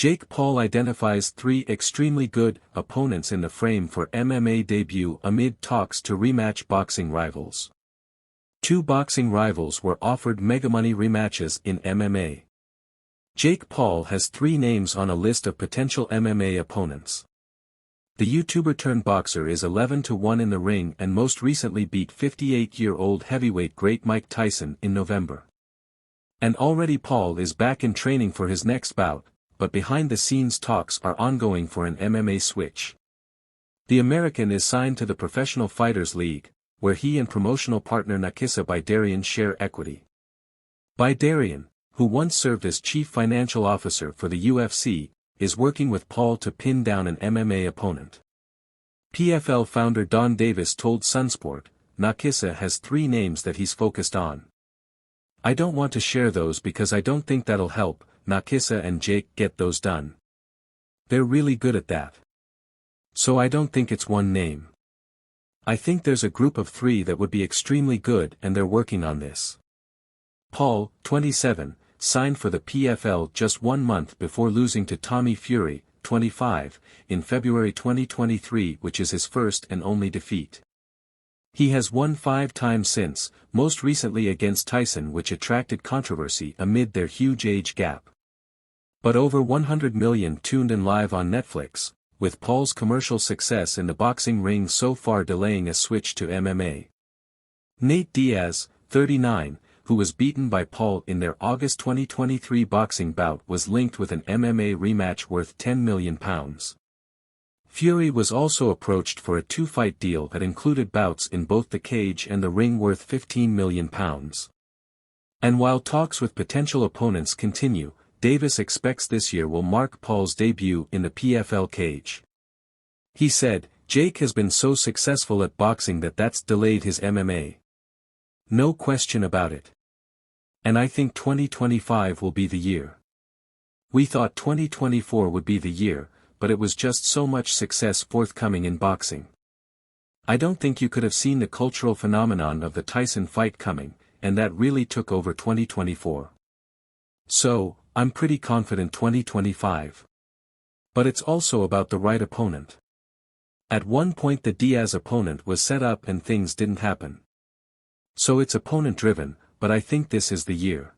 Jake Paul identifies 3 extremely good opponents in the frame for MMA debut amid talks to rematch boxing rivals. 2 boxing rivals were offered megamoney rematches in MMA. Jake Paul has 3 names on a list of potential MMA opponents. The YouTuber-turned-boxer is 11-1 in the ring and most recently beat 58-year-old heavyweight great Mike Tyson in November. And already Paul is back in training for his next bout, but behind-the-scenes talks are ongoing for an MMA switch. The American is signed to the Professional Fighters League, where he and promotional partner Nakisa Bidarian share equity. Bidarian, who once served as chief financial officer for the UFC, is working with Paul to pin down an MMA opponent. PFL founder Don Davis told Sunsport, Nakisa has 3 names that he's focused on. I don't want to share those because I don't think that'll help Nakisa and Jake get those done. They're really good at that. So I don't think it's one name. I think there's a group of 3 that would be extremely good and they're working on this. Paul, 27, signed for the PFL just 1 month before losing to Tommy Fury, 25, in February 2023, which is his first and only defeat. He has won 5 times since, most recently against Tyson, which attracted controversy amid their huge age gap. But over 100 million tuned in live on Netflix, with Paul's commercial success in the boxing ring so far delaying a switch to MMA. Nate Diaz, 39, who was beaten by Paul in their August 2023 boxing bout, was linked with an MMA rematch worth £10 million. Fury was also approached for a 2-fight deal that included bouts in both the cage and the ring worth £15 million. And while talks with potential opponents continue, Davis expects this year will mark Paul's debut in the PFL cage. He said, Jake has been so successful at boxing that's delayed his MMA. No question about it. And I think 2025 will be the year. We thought 2024 would be the year, but it was just so much success forthcoming in boxing. I don't think you could have seen the cultural phenomenon of the Tyson fight coming, and that really took over 2024. So, I'm pretty confident 2025. But it's also about the right opponent. At one point the Diaz opponent was set up and things didn't happen. So it's opponent driven, but I think this is the year.